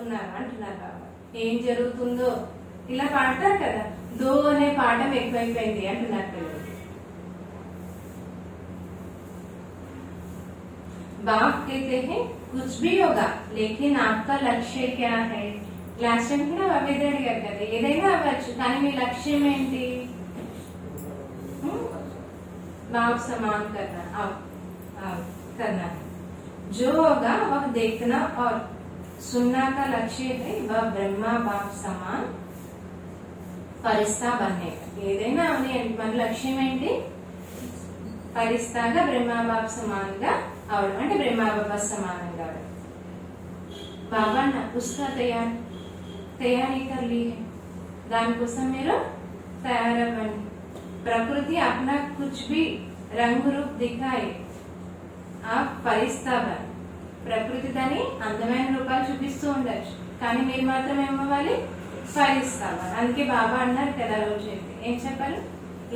అవుతున్నారు అంటున్నారు బాబా. ఏం జరుగుతుందో ఇలా పాడతారు కదా, దో అనే పాఠం ఎక్కువైపోయింది అంటున్నారు పిల్లలు. बाप कहते हैं कुछ भी होगा लेकिन आपका लक्ष्य क्या है. లాస్ట్ టైం కూడా అవేదే అడిగారు కదా, ఏదైనా అవ్వచ్చు కానీ మీ లక్ష్యం ఏంటి? बाप समान करना करना है. जो होगा वह देखना और सुनना का लक्ष्य है. वह ब्रह्मा बाप समान फरिश्ता बनने का. ఏదైనా అవనియండి, మన లక్ష్యం ఏంటి? ఫరిస్తాగా బ్రహ్మా బాప్ సమానంగా అవడం, అంటే బ్రహ్మా బాబా సమానంగా అవడం. బాబా ఉస్కా తయారీ కర్లీ హై, దానికోసం మీరు తయారవ్వండి. ప్రకృతి అప్నా కుచ్ భీ రంగు రూప్ దిఖాయే ఆప్ ఫరిస్తా బన్. ప్రకృతి దాని అందమైన రూపాలు చూపిస్తూ ఉండొచ్చు కానీ మీరు మాత్రం ఏమవ్వాలి? ఫరిస్తా బన్. అందుకే బాబా అన్నారు కదా రోజు ఏం చెప్పారు?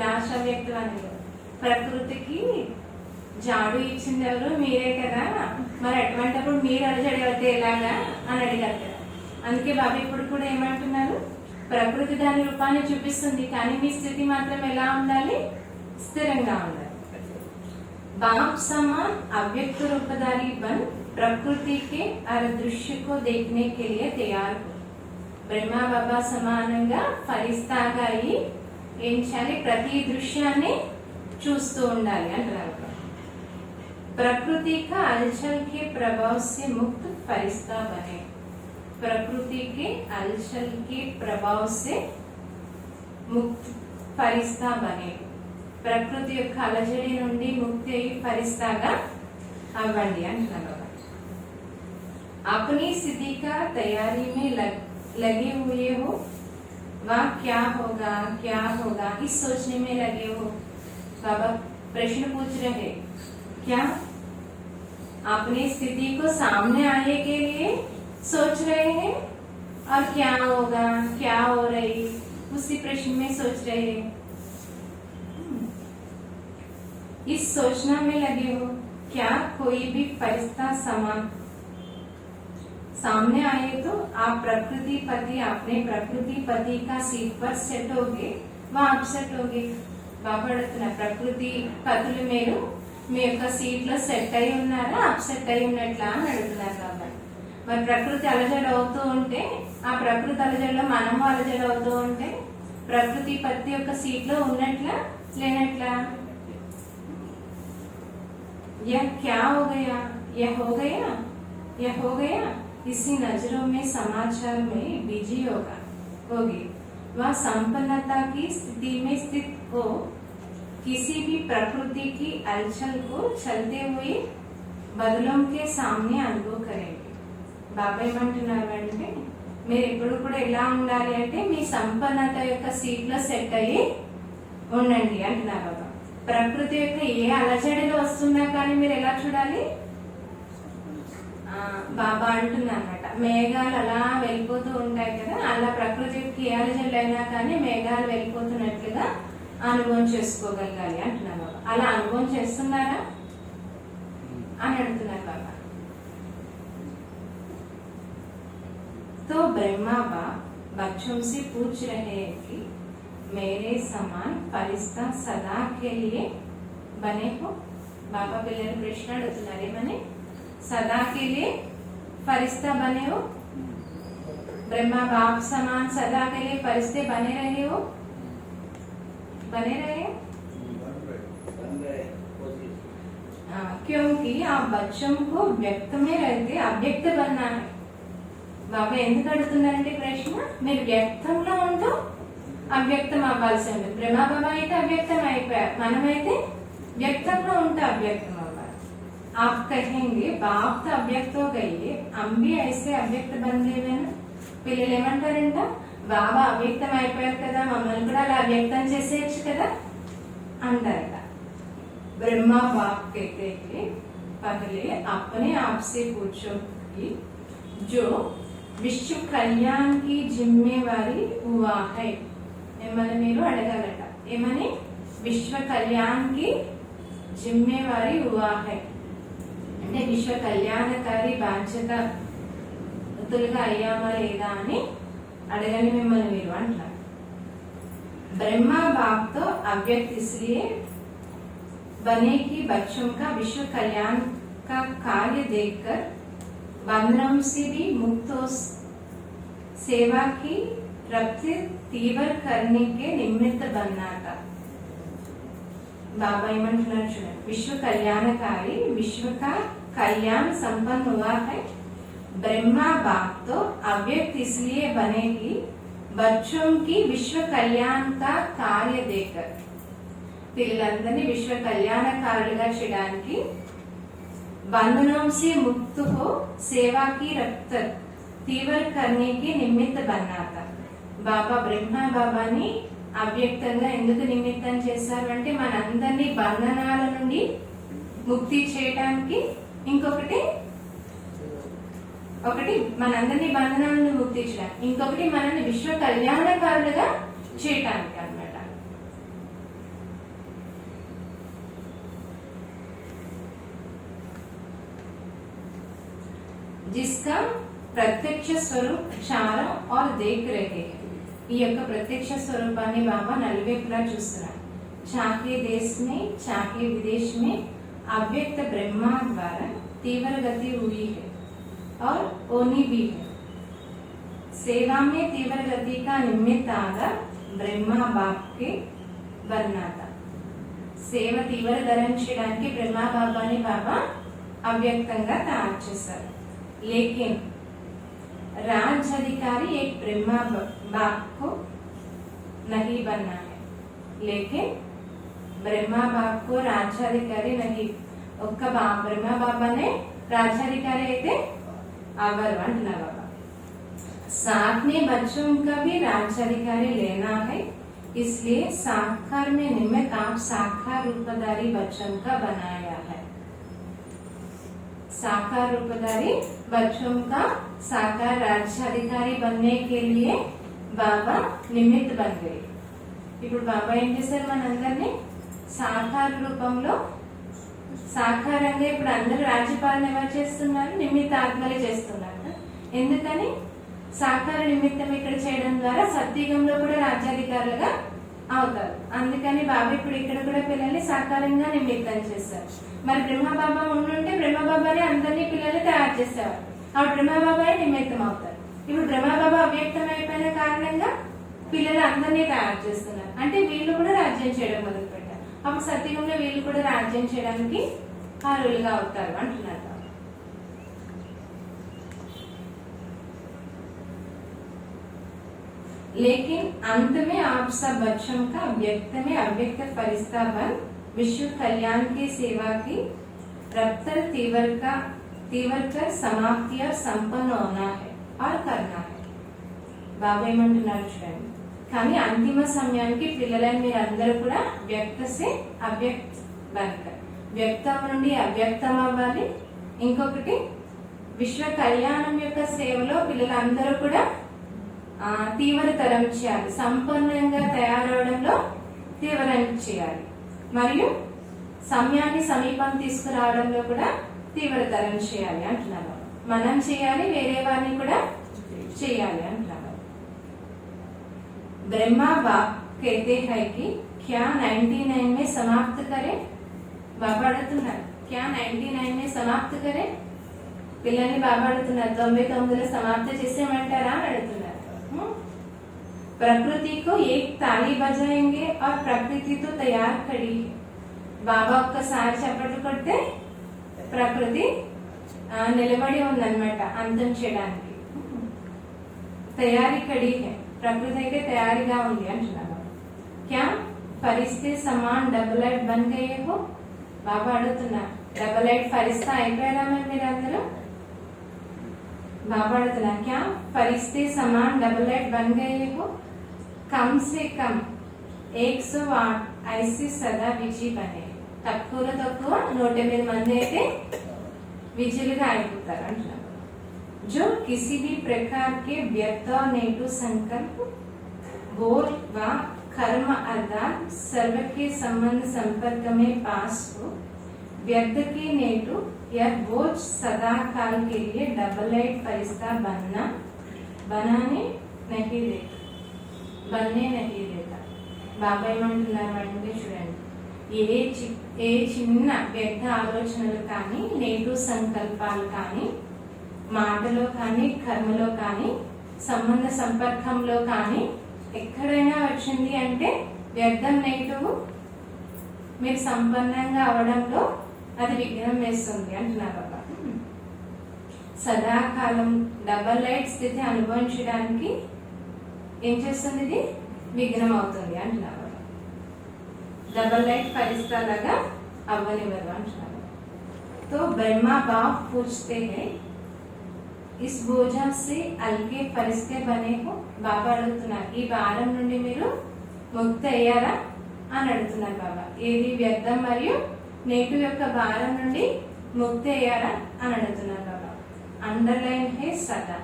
లాస్ట్ అవ్యక్తవాణిలో ప్రకృతికి జాడు ఇచ్చింది ఎవరు? మీరే కదా, మరి అటువంటిప్పుడు మీరు అలజడి అవుతే ఎలాగా అని అడిగారు కదా. అందుకే బాబా ఇప్పుడు కూడా ఏమంటున్నారు? ప్రకృతి దాని రూపాన్ని చూపిస్తుంది కానీ మీ స్థితి మాత్రం ఎలా ఉండాలి? స్థిరంగా ఉండాలి. बाप समान अव्यक्त रूपधारी बन प्रकृति के हर दृश्य को देखने के लिए तैयार हो. బ్రహ్మా బాబా సమానంగా ఫరిస్తాగా అయి ఏం చేయాలి? ప్రతి దృశ్యాన్ని చూస్తూ ఉండాలి అంటారు. ప్రకృతి का हलचल के प्रभाव से मुक्त फरिश्ता बने. प्रकृति के हलचल के प्रभाव से मुक्त फरिश्ता बने. ప్రకృతి యొక్క అలజడి నుండి ముక్తి అయి ఫరిస్తాగా అవ్వండి అంటున్నారు. अपनी स्थिति का तैयारी में लगे हुए हो. वह क्या होगा इस सोचने में लगे हो. बाबा प्रश्न पूछ रहे, क्या अपनी स्थिति को सामने आने के लिए सोच रहे हैं और क्या होगा, क्या हो रही, उसी प्रश्न में सोच रहे हैं. इस सोचना में लगे हो. क्या कोई भी फरिश्ता समान सामने आए तो आप प्रकृति पति अपने प्रकृति पति का सीट पर सेट होगे, वह अपसेट होगे. బాబా అడుగుతున్న ప్రకృతి పతులు మీరు మీ యొక్క సీట్ లో సెట్ అయి ఉన్నారా, అప్సెట్ అయి ఉన్నట్లా అని అడుగుతున్నారు బాబా. మరి ప్రకృతి అలజడి అవుతూ ఉంటే ఆ ప్రకృతి అలజడిలో మనము అలజడి అవుతూ ఉంటే ప్రకృతి పతి యొక్క సీట్ లో ఉన్నట్లా లేనట్లా? यह क्या हो गया, यह हो गया, यह हो गया. इसी नजरों में समाचार में बिजी होगी. वह संपन्नता की स्थिति में स्थित हो किसी भी प्रकृति की हलचल को चलते हुए बदलों के सामने अनुभव करेंगे. బాబా ఏమంటున్నారు అంటే మీరు ఎప్పుడు కూడా ఎలా ఉండాలి అంటే మీ సంపన్నత యొక్క సీట్ లో సెట్ అయ్యి ఉండండి అంటున్నారు బాబా. ప్రకృతి యొక్క ఏ అలజడిలో వస్తున్నా కానీ మీరు ఎలా చూడాలి? బాబా అంటున్నారు అన్నమాట, మేఘాలు అలా వెళ్ళిపోతూ ఉంటాయి కదా, అలా ప్రకృతి యొక్క ఏ అలజడి అయినా కానీ మేఘాలు వెళ్ళిపోతున్నట్లుగా అనుభవం చేసుకోగలగాలి అంటున్నారు బాబా. అలా అనుభవం చేస్తున్నారా అని అడుగుతున్నారు బాబా. तो ब्रह्मा बाप बच्चों से पूछ रहे हैं कि मेरे समान फरिश्ता सदा के लिए बने हो. बाबा पिల్లలు ప్రశ్న అడుగుతున్నారు, ఏమని? सदा के लिए फरिश्ता बने हो. ब्रह्मा बाप समान सदा के लिए फरिश्ते बने रहे हो, बने रहे. क्योंकि आप बच्चों को व्यक्त में रहते अव्यक्त बनना है. బాబా ఎందుకు అడుగుతున్నారంటే ప్రశ్న, మీరు వ్యక్తంలో ఉంటూ అవ్యక్తం అవ్వాల్సి ఉంటుంది. బ్రహ్మ బాబా అయితే అవ్యక్తం అయిపోయారు, మనమైతే వ్యక్తంలో ఉంటూ అవ్యక్తం అవ్వాలి. आप कहेंगे बाप तो अव्यक्त हो गई है, हम भी ऐसे अव्यक्त बन गए ना. పిల్లలు ఏమంటారంట, బాబా అవ్యక్తం అయిపోయారు కదా, మమ్మల్ని కూడా అలా అవ్యక్తం చేసేయచ్చు కదా అంటారట. ब्रह्मा बाप कहते हैं पहले अपने आप से पूछो कि जो విశ్వ కళ్యాణ్ కి జిమ్మేవారి హువా హై. ఏమని మీరు అడగాలట, ఏమని? విశ్వ కళ్యాణ్ కి జిమ్మేవారి హువా హై అంటే విశ్వ కళ్యాణకారి బాధ్యత ముక్తులుగా అయ్యామా లేదా అని అడగండి మిమ్మల్ని మీరు అంటున్నారు. ब्रह्मा बाप तो अव्यक्त इसलिए बने कि बच्चों का विश्व कल्याण का कार्य देखकर बंधनों से भी मुक्त हो सेवा की रफ्ती तीव्र करने के निमित्त बनना था. बाबा ఏమంటున్నారు చూడండి, विश्व कल्याणकारी विश्व का कल्याण संपन्न हुआ है. ब्रह्मा बाप तो अव्यक्त इसलिए बने कि बच्चों की विश्व कल्याण का कार्य देकर పిల్లలందరినీ విశ్వ కళ్యాణకారులుగా చేయడానికి बंधनों से मुक्त हो सेवा की रफ्त तीव्र करने के निमित्त बनना था. బాబా బ్రహ్మ బాబాని అవ్యక్తంగా ఎందుకు నిమిత్తం చేశారు అంటే మనందరినీ బంధనాల నుండి ముక్తి చేయడానికి, ఒకటి మనందరినీ బంధనాల నుండి ముక్తి చేయడానికి, ఇంకొకటి మనల్ని విశ్వ కళ్యాణకారులుగా చేయటానికి అన్నమాట. जिसका प्रत्यक्ष स्वरूप चारों और देख रहे हैं. ఈ యొక్క ప్రత్యక్ష స్వరూపాన్ని బాబా నలువైపులా చూస్తున్నారు. చాకే देश में चाके विदेश में अव्यक्त ब्रह्मा द्वारा तीव्र गति हुई है और होनी भी है. सेवा में तीव्र गति का निमित्त आधार ब्रह्मा बाप के बनना था. సేవ తీవ్రతరం చేయడానికి బ్రహ్మ బాబాని బాబా అవ్యక్తంగా తయారు చేశారు. लेकिन राज्य अधिकारी एक ब्रह्मा बाप को नहीं बनना है. लेकिन ब्रह्मा बाप को राज्याधिकारी नहीं. ఒక్క బ్రహ్మ బాబానే राज्याधिकारी అయితే అవరు అంటున్నా బాబా. साथ में बच्चों का भी राज्याधिकारी लेना है. इसलिए साकार में निमित्त आप साकार रूपधारी बच्चों का बनाया है. साकार रूपधारी बच्चों का साकार राज्याधिकारी बनने के लिए बाबा निमित्त बन गए. ఇప్పుడు బాబా ఏం చేశారు, మనందరినీ సాకార రూపంలో సాకారంగా ఇప్పుడు అందరూ రాజ్యపాలన ఎవరు చేస్తున్నారు, నిమిత్త ఆత్మలే చేస్తున్నారు. ఎందుకని సాకార నిమిత్తం ఇక్కడ చేయడం ద్వారా సత్యుగంలో కూడా రాజ్యాధికారులుగా అవుతారు. అందుకని బాబా ఇప్పుడు ఇక్కడ కూడా పిల్లల్ని సాకారంగా నిమిత్తం చేశారు. మరి బ్రహ్మ బాబా ఉండుంటే బ్రహ్మ బాబాని అందరినీ పిల్లల్ని తయారు చేసేవారు. అప్పుడు బ్రహ్మ బాబాయే నిమిత్తం అవుతారు. ఇప్పుడు బ్రహ్మ బాబా అవ్యక్తం అయిపోయిన కారణంగా పిల్లలు అందరినీ తయారు చేస్తున్నారు. అంటే వీళ్ళు కూడా రాజ్యం చేయడం మొదలు పెట్టారు. అప్పుడు సత్యుగంలో వీళ్ళు కూడా రాజ్యం చేయడానికి అర్హులుగా అవుతారు అంటున్నారు. लेकिन अंत में आप सब बच्चों का व्यक्त में अव्यक्त फरिश्ता बन विश्व कल्याण की सेवा की रफ्तार तीव्र कर समाप्ति और संपन्न होना है और करना है. బాబా ఏమంటున్నారు చూడండి, కానీ అంతిమ సమయానికి పిల్లలని మీరందరూ కూడా వ్యక్త సే అవ్యక్త బన్కర్, వ్యక్తం నుండి అవ్యక్తం అవ్వాలి. ఇంకొకటి విశ్వ కళ్యాణం యొక్క సేవలో పిల్లలందరూ కూడా తీవ్రతరం చేయాలి, సంపన్నంగా తయారవడంలో తీవ్రం చేయాలి. మరియు సమయాన్ని సమీపం తీసుకురావడంలో కూడా తీవ్రతరం చేయాలి అంటున్నారు. మనం చేయాలి, వేరే వారిని కూడా చేయాలి అంటున్నారు. ब्रह्मा बाप कहते हैं कि क्या 99 में समाप्त करें. బాబా అడుగుతున్నారు, क्या 99 में समाप्त करें. పిల్లల్ని బాబా అడుగుతున్నారు, 99లో సమాప్తి చేసేమంటారా అని అడుగుతున్నారు. प्रकृति को एक ताली बजाएंगे और प्रकृति तो तैयार खड़ी है. బాబా ఒక్కసారి చప్పట్లు కొడితే ప్రకృతి నిలబడి ఉందన్నమాట అంతం చేయడానికి. తయారీ ఖడీ హై, ప్రకృతి అయితే తయారీగా ఉంది అంటున్నారు. క్యా ఫరిస్తే Samman double light bun Gaye హో. బాబా అడుగుతున్నారు, డబుల్ లైట్ ఫరిస్తా అయిపోయారా మరి మీరందరూ. బాబా అడుగుతున్నారు, క్యా ఫరిస్తే Samman double light bun Gaye హో. కమ్ సే కమ్ 108 ఐసి సదా విజీ బనే. తక్కువలో తక్కువ 108 మంది అయితే విజయులుగా అయిపోతారు అంటున్నారు. जो किसी भी प्रकार के व्यर्थ और नेटू संकल्प बोल व कर्म अर्थात सर्व के संबंध संपर्क में पास हो व्यर्थ की नेटू यह बोझ सदा काल के लिए डबल लाइट फरिश्ता बनाने नहीं देता, बनने नहीं देता. బాబా ఏమంటున్నారంటే చూడండి, ఏ చిన్న వ్యర్థ ఆలోచనలు కానీ, నేటు సంకల్పాలు కానీ, మాటలో కానీ, కర్మలో కానీ, సంబంధ సంపర్కంలో కానీ ఎక్కడైనా వచ్చింది అంటే వ్యర్థం నేటివ్ మీరు సంపన్నంగా అవడంలో అది విఘ్నం వేస్తుంది అంటున్నారు బాబా. సదాకాలం డబల్ లైట్ స్థితి అనుభవించడానికి ఏం చేస్తుంది, ఇది విఘ్నం అవుతుంది అంటున్నారు బాబా. डबल लाइट फरिश्ता लगा अव्वनिव्वరు అంటున్నారు. तो ब्रह्मा बाप पूछते हैं इस बोझा से हल्के फरिश्ते बने हो. బాబా అడుగుతున్నారు, ఈ భారం నుండి మీరు ముక్తి అయ్యారా అని అడుగుతున్నారు బాబా. ఏది వ్యర్థం మరియు నేటు యొక్క భారం నుండి ముక్తి అయ్యారా అని అడుగుతున్నారు బాబా. అండర్లైన్ హే సదా.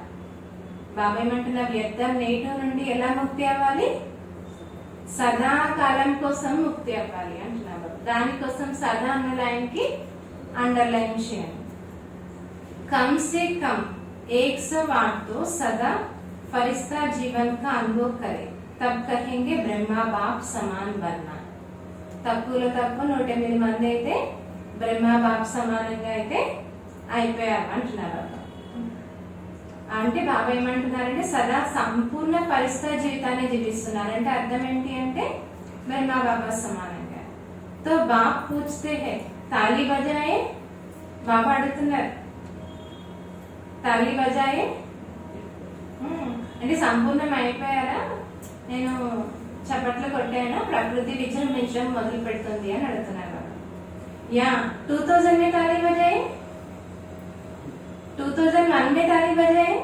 బాబా ఏమంటున్నారు, వ్యర్థం నేటు నుండి ఎలా ముక్తి అవ్వాలి, సదాకాలం కోసం ముక్తి అవ్వాలి అంటున్నారు. దానికోసం సదా అన్న లైన్ కి అండర్లైన్ చేయండి. కమ్ సే కమ్ 108 तो सदा फरिश्ता जीवन का अनुभव करे तब कहेंगे ब्रह्मा बाप समान बनना. తక్కువలో తక్కువ 108 మంది అయితే బ్రహ్మా బాప్ సమానంగా అయితే అయిపోయారు అంటున్నారు. అంటే బాబా ఏమంటున్నారంటే సదా సంపూర్ణ ఫరిష్తా జీవితాన్ని జీవిస్తున్నారు. అంటే అర్థం ఏంటి అంటే బ్రహ్మా బాబా సమానంగా. తో బాప్ పూछते हैं తాళీ బజాయే. బాబా అడుగుతున్నారు, తాళీ బజాయే అంటే సంపూర్ణం అయిపోయారా, నేను చప్పట్లు కొట్టానా, ప్రకృతి విజృంభించడం మొదలు పెడుతుంది అని అడుగుతున్నారు బాబా. యా 2000 में ताली बजाए, 2001 में ताली बजाए.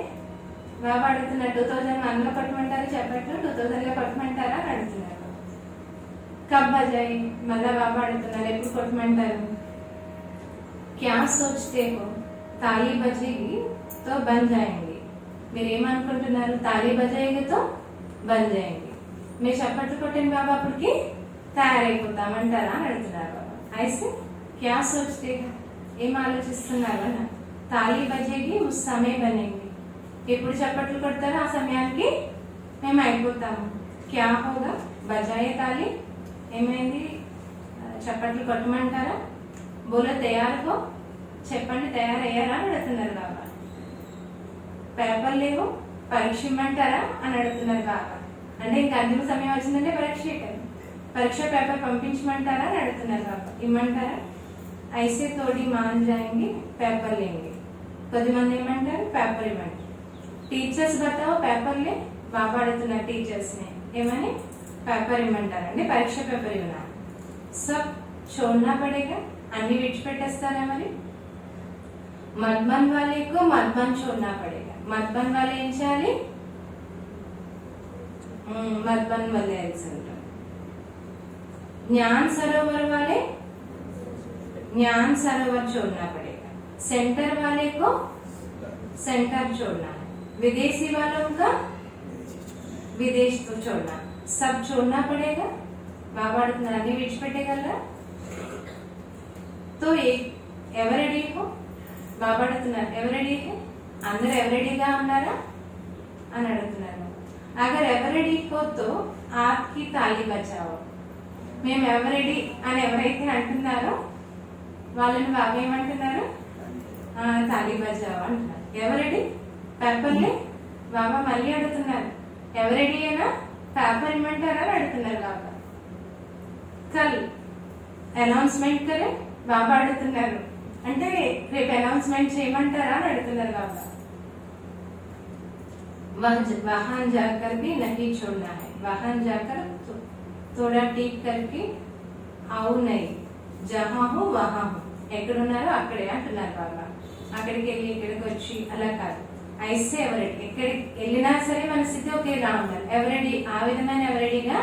బాబా అడుగుతున్నారు, 2001 లో కొట్టమంటారు చప్పట్లు, 2000 లో కొట్టమంటారా అని అడుగుతున్నారు. కబ్ బజాయి, మళ్ళా బాబా అడుగుతున్నారు, ఎప్పుడు కొట్టమంటారు. క్యా సోచ్తే హో తాళీ బజేగి తో బన్ జాయేంగి. మీరు ఏమనుకుంటున్నారు, తాళీ బజాయేగి తో బన్ జాయేంగి. మీరు చప్పట్లు కొట్టండి బాబా అప్పటికి తయారైపోతామంటారా అని అడుగుతున్నారు బాబా. అయితే క్యా సోచ్తే హో, ఏం ఆలోచిస్తున్నారు అన్న. తాళీ బజేగి ఉస్ సమయ బనేంగి. ఎప్పుడు చప్పట్లు కొడతారో ఆ సమయానికి మేము అయిపోతాము. క్యా హోగా బజాయే తాళీ, ఏమైంది చప్పట్లు కొట్టమంటారా. బోలో తయారు హో, చెప్పండి తయారయ్యారా అని అడుగుతున్నారు బాబా. పేపర్ లేవు, పరీక్ష ఇమ్మంటారా అని అడుగుతున్నారు బాబా. అంటే ఇంకా అంతిమ సమయం వచ్చిందంటే పరీక్ష పేపర్ పంపించమంటారా అని అడుగుతున్నారు బాబా. ఇమ్మంటారా. ఐసే తోడి మాన్ జాయింగి పేపర్ లేంగి. కొద్దిమంది ఏమంటారు, పేపర్ ఇవ్వండి. టీచర్స్ బతావు పేపర్లే. బాబా అడుగుతున్నారు టీచర్స్ ని, ఏమని పేపర్ ఇమ్మంటారండి, పరీక్ష పేపర్ ఇవ్వనా. సబ్ చూడనా పడేగా, అన్ని విడిచిపెట్టేస్తారా మరి. మద్మన్ వాళ్ళకు మద్మన్ చూడనా పడేగా. మద్మన్ వాళ్ళు ఏం చేయాలి, మద్మన్ వల్లే ఉంటారు. జ్ఞాన్ సరోవర్ వాళ్ళే ज्ञान सरोवर छोड़ना पड़ेगा. सेंटर वाले को सेंटर छोड़ना है. विदेशी वालों का विदेश तो छोड़ना, सब छोड़ना पड़ेगा. बाबा अभी विడిచిపెట్టగలరా. तो एक ఎవరెడీ హో. బాబా అడుగుతున్నారు ఎవరెడీ హే, అందరూ ఎవరెడీగా ఉన్నారా అని అడుగుతున్నారు. అగర్ ఎవరెడీ హో తో ఆప్కి తాళీ బచావో. మేము ఎవరెడీ అని ఎవరైతే అంటున్నారో వాళ్ళని బాబా ఏమంటున్నారు, తాళీ బజావో అంటున్నారు. ఎవరెడీ పేపర్లే. బాబా మళ్ళీ అడుగుతున్నారు, ఎవరెడీ అయినా పేపర్ ఇమ్మంటారా అని అడుగుతున్నారు బాబా. కల్ అనౌన్స్మెంట్ కరే. బాబా అడుగుతున్నారు, అంటే రేపు అనౌన్స్మెంట్ చేయమంటారా అని అడుగుతున్నారు బాబా. वाहन जाकर भी नहीं छोड़ना है. वाहन जाकर थोड़ा टीक करके आओ नहीं, जहां हो वहां हो. ఎక్కడున్నారో అక్కడే అంటున్నారు బాబా. అక్కడికి వెళ్ళి ఇక్కడికి వచ్చి అలా కాదు. ఐసే ఎవరెడీ, ఎక్కడికి వెళ్ళినా సరే మన స్థితి ఒకేలా ఉండాలి. ఎవరెడీ, ఆ విధమైన ఎవరెడీగా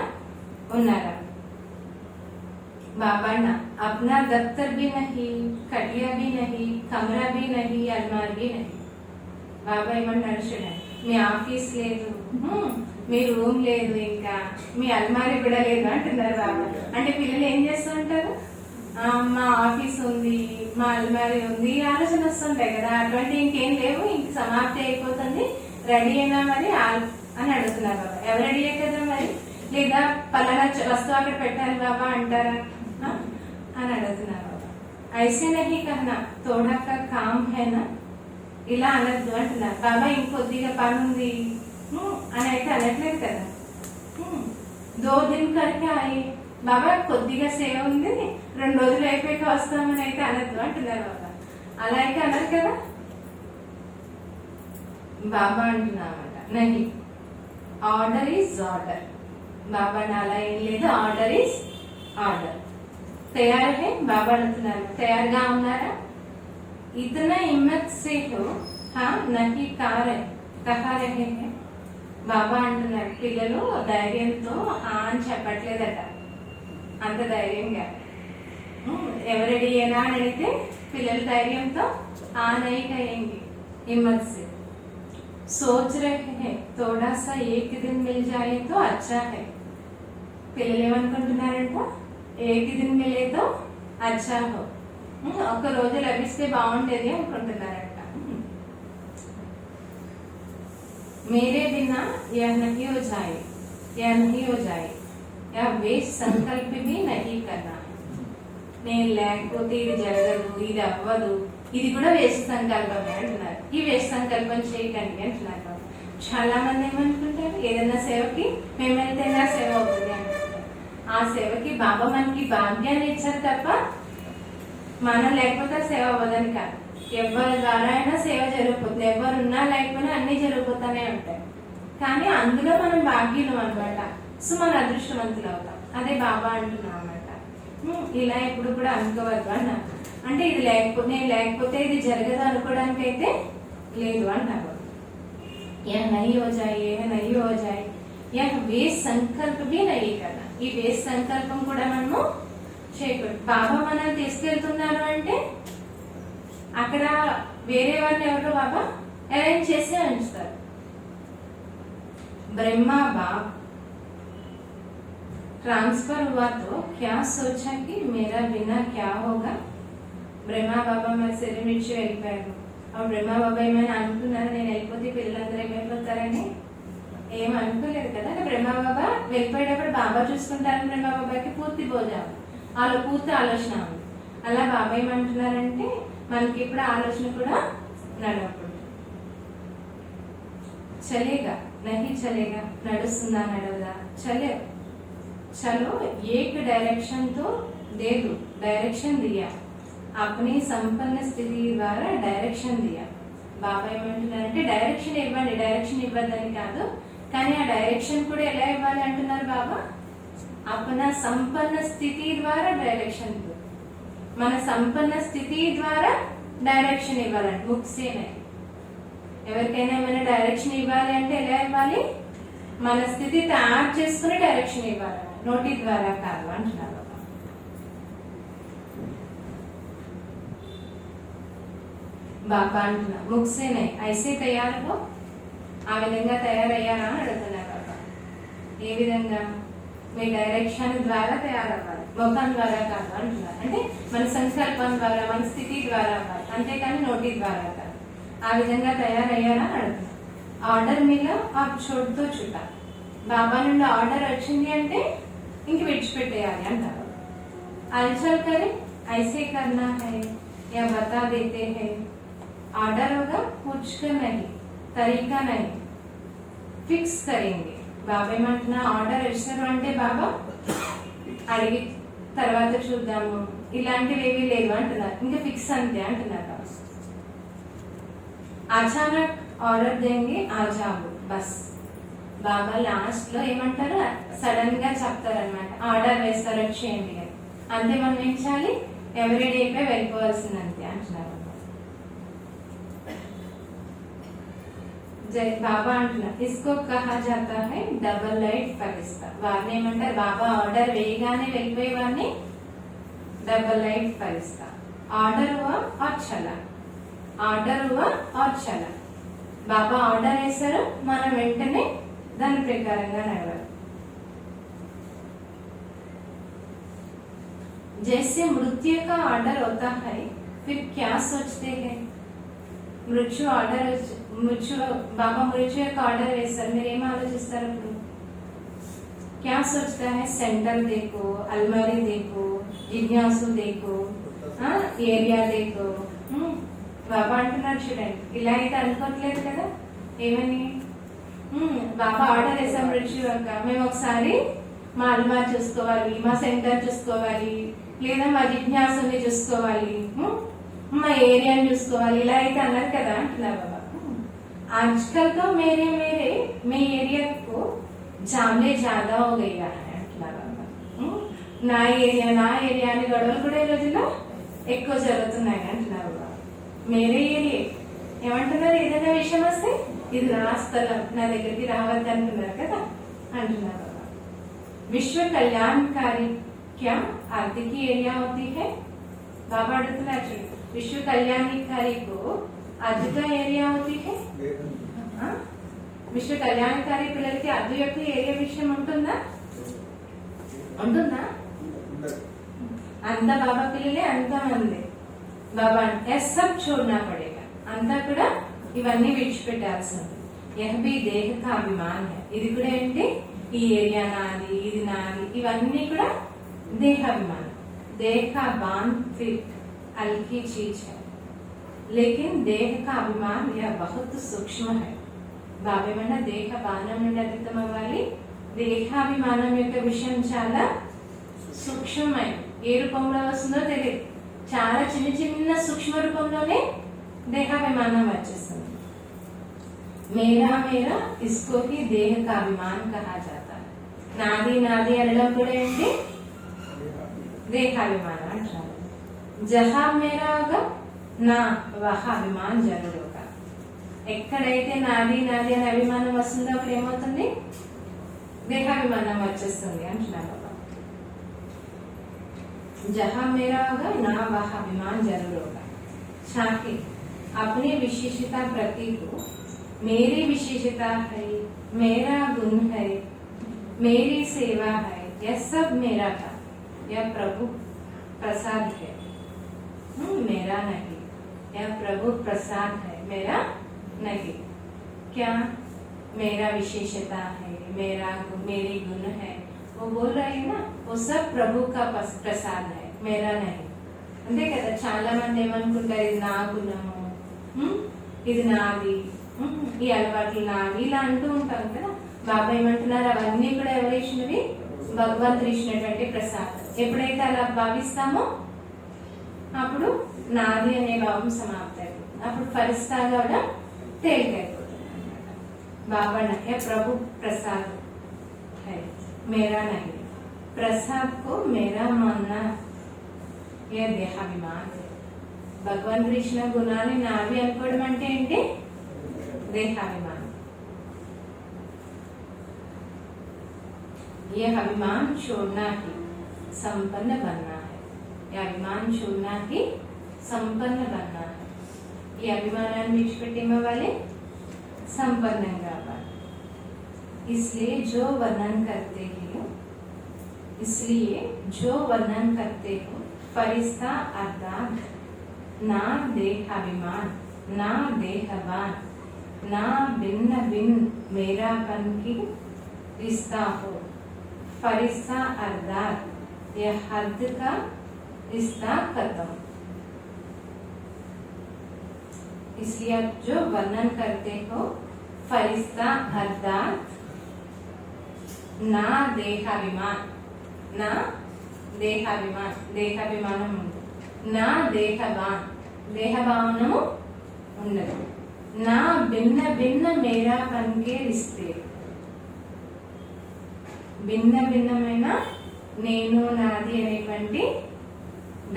ఉన్నారా. बाबा ना अपना दफ्तर भी नहीं, खटिया भी नहीं, कमरा भी नहीं, अलमार भी नहीं. బాబా ఏమన్నారు చూడండి, మీ ఆఫీస్ లేదు, మీ రూమ్ లేదు, ఇంకా మీ అల్మారీ కూడా లేదు అంటున్నారు బాబా. అంటే పిల్లలు ఏం చేస్తూ ఉంటారు, మా ఆఫీస్ ఉంది, మా అల్మారీ ఉంది, ఆలోచన వస్తుంటాయి కదా. అటువంటి ఇంకేం లేవు, ఇంక సమాప్తి అయిపోతుంది, రెడీ అయినా మరి అని అడుగుతున్నారు బాబా. ఎవరు రెడీ కదా మరి, లేదా పలానా వస్తువు అక్కడ పెట్టాలి బాబా అంటారా అని అడుగుతున్నారు బాబా. ఐసే నహీ కహనా తోడా కా కామ్ హైనా, ఇలా అనద్దు అంటున్నారు బాబా. ఇంకొద్దిగా పని ఉంది అని అయితే అనట్లేదు కదా. 2 दिन కరికే అయ్యి బాబా కొద్దిగా సేవ ఉంది, 2 రోజులు అయిపోయాక వస్తామని అయితే అనద్దు అంటున్నారు బాబా. అలా అయితే అనరు కదా. బాబా అంటున్నామట నహి, ఆర్డర్ ఈజ్ ఆర్డర్. బాబా అలా ఏం లేదు, ఆర్డర్ ఈజ్ ఆర్డర్. తయారే బాబా అడుగుతున్నారు, తయారుగా ఉన్నారా? ఇతనా హిమ్మత్ సే హో నహి కహా రహే హై. బాబా అంటున్నారు పిల్లలు ధైర్యంతో అని చెప్పట్లేదట, అంత ధైర్యంగా. ఎవరు రెడీ అయినా అని అడిగితే పిల్లలు ధైర్యంతో నహీ కహేంగే, హిమ్మత్ సే. సోచ్ రహే హై తోడా సా ఏక్ దిన్ మిల్ జాయే తో అచ్చా హై. పిల్లలు ఏమనుకుంటున్నారంట, ఏక్ దిన్ మిలే తో అచ్చా హో, ఒక రోజు లభిస్తే బాగుండేది అనుకుంటున్నారంట. मेरे बिना यह नहीं हो जाए, यह नहीं हो जाए, यह वेस्ट संकल्प भी नहीं करना है. నేను లేకపోతే ఇది జరగదు, ఇది అవ్వదు, ఇది కూడా వేస్ట్ సంకల్పమే అంటున్నారు. ఈ వేస్ట్ సంకల్పం చేయకండి అంటున్నారు. చాలా మంది ఏమనుకుంటారు, ఏదైనా సేవకి మేము వెళ్తేనే ఆ సేవ అవుతుంది అంటున్నారు. ఆ సేవకి బాబా మనకి భాగ్యాన్ని ఇచ్చారు తప్ప మనం లేకపోతే సేవ అవ్వదని కాదు. ఎవరి ద్వారా అయినా సేవ జరిగిపోతుంది, ఎవరున్నా లేకపోయినా అన్ని జరిగిపోతానే ఉంటాయి. కానీ అందులో మనం భాగ్యులం అనమాట. సో మన అదృష్టవంతులు అవుతాం. అదే బాబా అంటున్నాం అనమాట. ఇలా ఎప్పుడు కూడా అనుకోవద్దు అన్నారు. అంటే ఇది లేకపోతే, నేను లేకపోతే ఇది జరగదు అనుకోవడానికి అయితే లేదు అన్నారు. యహ నహీ హో జాయే, యహ నహీ హో జాయే, యహ వేస్ట్ సంకల్ప భీ నహీ కర్నా. ఈ వేస్ట్ సంకల్పం కూడా మనము చేయకూడదు. బాబా మనల్ని తీసుకెళ్తున్నారు అంటే అక్కడ వేరే వారిని ఎవరు బాబా అరేంజ్ చేసి ఉంచుతారు. ब्रह्मा बाप ट्रांसफर हुआ तो क्या सोचा कि मेरा बिना क्या होगा. బ్రహ్మా బాబా మరి శరీరం ఇచ్చి వెళ్ళిపోయారు. అప్పుడు బ్రహ్మా బాబా ఏమైనా అనుకున్నారు, నేను వెళ్ళిపోతే పిల్లలందరూ ఏమైపోతారని? ఏం అనుకోలేదు కదా. బ్రహ్మా బాబా వెళ్ళిపోయేటప్పుడు బాబా చూసుకుంటారని బ్రహ్మా బాబాకి పూర్తి భోజనం, వాళ్ళ పూర్తి ఆలోచన ఉంది. అలా బాబా ఏమంటున్నారంటే మనకి ఇప్పుడు ఆలోచన కూడా నడవకూడదు. చలేగా నహి చలేగా, నడుస్తుందా నడవదా, చలే చలో ఏక్ డైరెక్షన్ తో దేదు, డైరెక్షన్ దియా, అప్ని సంపన్న స్థితి ద్వారా డైరెక్షన్ దియా. బాబా ఏమంటున్నారంటే డైరెక్షన్ ఇవ్వండి, డైరెక్షన్ ఇవ్వద్దని కాదు, కానీ ఆ డైరెక్షన్ కూడా ఎలా ఇవ్వాలి అంటున్నారు బాబా. అప్న సంపన్న స్థితి ద్వారా డైరెక్షన్, మన సంపన్న స్థితి ద్వారా డైరెక్షన్ ఇవ్వాలంటే ముఖ్యమే. ఎవరికైనా ఏమైనా డైరెక్షన్ ఇవ్వాలి అంటే ఎలా ఇవ్వాలి? మన స్థితి తయారు చేసుకుని డైరెక్షన్ ఇవ్వాలి, నోటి ద్వారా కాదు అంటున్నారు. బాబా అంటున్నా ముఖ్యమే ఐసే తయారు, ఆ విధంగా తయారయ్యారా అని అడుగుతున్నారు బాబా. ఏ విధంగా? మీ డైరెక్షన్ ద్వారా తయారవ్వాలి, ముఖం ద్వారా కాదు అంటున్నారు. అంటే మన సంకల్పం ద్వారా, మన స్థితి ద్వారా అవ్వాలి, అంతేకాని నోటి ద్వారా కాదు. ఆ విధంగా తయారయ్యారా అడుగుతున్నారు. ఆర్డర్ మీద ఆ చోటుతో చుట్ట, బాబా నుండి ఆర్డర్ వచ్చింది అంటే ఇంక విడిచిపెట్టేయాలి అంటారు. అల్చల్ కరే ఐసే కర్నా హై యా బతా దేతే హై, ఆర్డర్ होगा पूछ कर नहीं, तरीका नहीं, ఫిక్స్ కరేంగే. బాబా ఏమంటున్నా ఆర్డర్ ఇచ్చారు అంటే బాబా అడిగి తర్వాత చూద్దాము ఇలాంటివి ఏమీ లేవు అంటున్నారు. ఇంకా ఫిక్స్ అంతే అంటున్నారు. అచానక్ ఆర్డర్ దేంగే ఆజాబు బస్. బాబా లాస్ట్ లో ఏమంటారు, సడన్ గా చెప్తారు అనమాట, ఆర్డర్ వేస్తారు వచ్చేయండి అని. అంతే మనం ఏం చేయాలి, ఎవరీ డే పై వెళ్ళిపోవాల్సిందంతే అంటున్నారు. బాబా అంటున్నారు ఇస్కో కహా జాతా హై డబల్ లైట్ ఫరిస్తా. వారిని ఏమంటారు, బాబా ఆర్డర్ వేయగానే వెళ్ళిపోయే వారిని డబల్ లైట్ ఫరిస్తా. ఆర్డర్ హువా ఆర్ చలా, ఆర్డర్ హువా ఆర్ చలా. బాబా ఆర్డర్ వేశారు, మనం వెంటనే దాని ప్రకారంగా నడవాలి. जैसे मृत्यु का ऑर्डर होता है फिर क्या सोचते हैं? మృత్యు ఆర్డర్ బాబా మృత్యు యొక్క ఆర్డర్ వేస్తారు, మీరు ఏం ఆలోచిస్తారు అప్పుడు? क्या सोचता है? सेंटर देखो, अलमारी देखो, जिज्ञासु देखो, ఏరియా देखो. బాబా అంటున్నారు చూడండి, ఇలా అయితే అనుకోవట్లేదు కదా. ఏమని? బాబా ఆర్డర్ వేసాం మృత్యు యొక్క, మేము ఒకసారి మా అల్మార్ చూసుకోవాలి, మా సెంటర్ చూసుకోవాలి, లేదా మా జిజ్ఞాసుని చూసుకోవాలి, మా ఏరియాని చూసుకోవాలి, ఇలా అయితే అన్నారు కదా అంటున్నారు బాబా. आजकल तो मेरे मैं एरिया को जानने ज्यादा हो गया है అంటున్నారు బాబా. నా ఏరియా అని గొడవలు కూడా ఈ రోజుల్లో ఎక్కువ జరుగుతున్నాయి అంటున్నారు బాబా. మేరే ఏరియా ఏమంటున్నారు? ఏదైనా విషయం వస్తే ఇది నా స్థలం, నా దగ్గరికి రావద్దు అంటున్నారు కదా అంటున్నారు బాబా. విశ్వ కళ్యాణకారి क्या आरती की एरिया होती है? बाबा अड़ुतुन्नारु चूडंడి, विश्व कल्याणकारी को आरती का एरिया होती है? విశ్వ కళ్యాణకారి పిల్లలకి అద్దు యొక్క ఏరియా విషయం ఉంటుందా? అంత బాబా పిల్లలే అంత మంది. బాబా అంటే సబ్ छोड़ना पड़ेगा, అంతా కూడా ఇవన్నీ విడిచిపెట్టాల్సింది. యహ్ భీ దేహ కా అభిమాన్ హై, ఇది కూడా ఏంటి? ఈ ఏరియా నాది, ఇది నాది, ఇవన్నీ కూడా देहाभिमान. देह का बांध फिर हल्की चीज है, लेकिन देह का अभिमान यह बहुत सूक्ष्म है. బాబేమన్నా దేహ బాణం నుండి అతీతం అవ్వాలి. దేహాభిమానం యొక్క విషయం చాలా సూక్ష్మమైనది. ఏ రూపంలో వస్తుందో తెలియదు, చాలా చిన్న చిన్న సూక్ష్మ రూపంలోనే దేహాభిమానం వచ్చేస్తుంది. మేరా మేరా ఇస్కో హి దేహ కా అభిమాన్ కహా జాతా. నాది నాది అనడం కూడా ఏంటి? దేహాభిమానం అంటారు. జహా మేరా హోగా నా వహా అభిమాన్ జరూర్ హోగా. ఎక్కడైతే నాది నాది అనే అభిమానం వస్తుందో అప్పుడు ఏమవుతుంది? దేహాభిమానం వచ్చేస్తుంది అంటున్నారు బాబా. జహా మేరా హోగా నా వహా అభిమాన్ జరూర్ హోగా. చాహే अपनी विशेषता प्रति को मेरी विशेषता है, मेरा गुण है, मेरी सेवा है, यह सब मेरा था, यह प्रभु प्रसाद है, मेरा नहीं. यह प्रभु प्रसाद है, मेरा नहीं. क्या? मेरा विशेषता है, मेरी गुण है, वो बोल रहे हैं ना, वो सब प्रभु का प्रसाद है, मेरा नहीं. అంతే కదా. చాలా మంది ఏమనుకుంటారు, ఇది నా గుణము, ఇది నాది, ఈ అలవాట్లు నావి, ఇలా అంటూ ఉంటాం కదా. బాబా ఏమంటున్నారు? అవన్నీ కూడా ఎవరు ఇచ్చినవి? భగవంతుడు ఇచ్చినటువంటి ప్రసాదం. ఎప్పుడైతే అలా భావిస్తామో అప్పుడు నాది అనే భావం సమాప్తి అయిపోతుంది. అప్పుడు ఫరిస్తాగా కూడా తేలికైపోతుంది అన్నమాట. బాబా నహే ప్రభు ప్రసాద్ హై, మేరా నహీ. ప్రసాద్ కో మేరా మాన్నా ఏ దేహాభిమాన్. భగవంతుడు ఇచ్చిన గుణాన్ని నావి అనుకోవడం అంటే ఏంటి? దేహాభిమానం. ये अभिमान छोड़ना ही संपन्न बनना है. ये अभिमान छोड़ना ही संपन्न बनना है. ये अभिमानाన్ని విడిచిపెట్టేమ वाले संपन्नंగా అవ్వాలి. इसलिए जो वर्णन करते हो फरिश्ता अर्थात ना देहाभिमान, ना देहवान, ना भिन्न भिन्न मेरापन की रिश्ता हो. फरिश्ता अर्थात यह हद का रिश्ता खत्म. इसलिए आप जो वर्णन करते हो फरिश्ता अर्थात ना देहाभिमान, ना देहाभिमान, దేహాభిమానం ఉండదు. నా దేహవాన్, దేహభావనము ఉండదు. నా భిన్న భిన్న మేరా పన్కే రిస్తే, భిన్న భిన్నమైన నేను నాది అనేటువంటి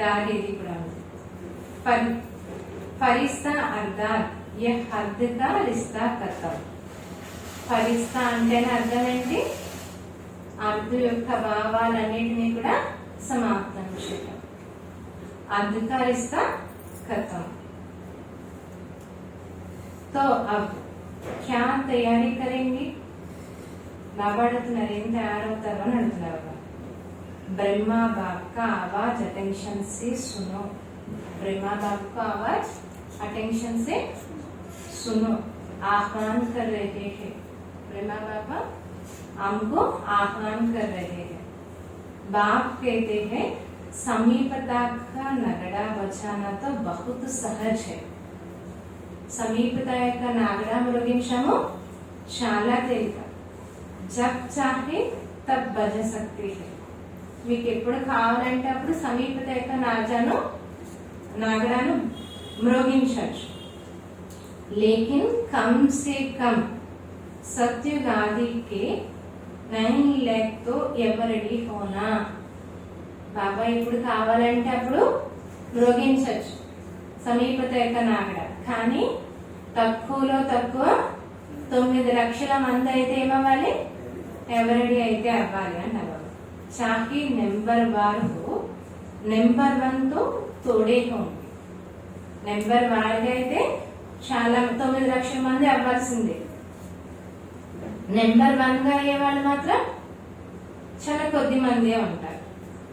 దారి ఇది కూడా ఉంది. ఫరిస్తా అర్థాత్ యహ్ హద్ కా రిస్తా ఖతం. ఫరిస్తా అంటే అర్థం ఏంటి? అర్ధ యొక్క భావాలన్నింటినీ కూడా समाप्तम చేయడం. अर्ध का रिश्ता खत्म. तो अब क्या तैयारी करेंगे? బాబా అడుగుతున్నారు, ఏం తయారవుతారు అని అడుగుతున్నారు. ब्रह्मा बाप का आवाज अटेंशन से सुनो। ब्रह्मा बाप का आवाज अटेंशन से सुनो। आह्वान कर रहे हैं, ब्रह्मा बाबा हमको आह्वान कर रहे हैं। बाप कहते हैं समीपता का नगड़ा बजाना तो बहुत सहज है। సమీపత యొక్క నాగడా మృగించము చాలా తేలిక. జబ్ చాహే తబ్ బజ సక్తి హై. మీకు ఎప్పుడు కావాలంటే అప్పుడు సమీపత యొక్క నాగడాను మృగించవచ్చు. లేకిన్ కమ్ సే కమ్ సత్యుగ్ ఆది కే नहीं लेक तो ఎవరడి హోనా. బాబా ఇప్పుడు కావాలంటే అప్పుడు మృగించవచ్చు సమీపత యొక్క నాగడ. కానీ తక్కువలో తక్కువ 9 లక్షల మంది అయితే ఏమవ్వాలి, ఎవరడి అయితే అవ్వాలి అంటారు. చాహి నెంబర్ 1 నెంబర్ 1 తో తోడే హోంగి. నెంబర్ 1 అయితే చాలా 9 లక్షల మంది అవ్వాల్సిందే. నెంబర్ 1 గా అయ్యే వాళ్ళు మాత్రం చాలా కొద్ది మంది ఉంటారు.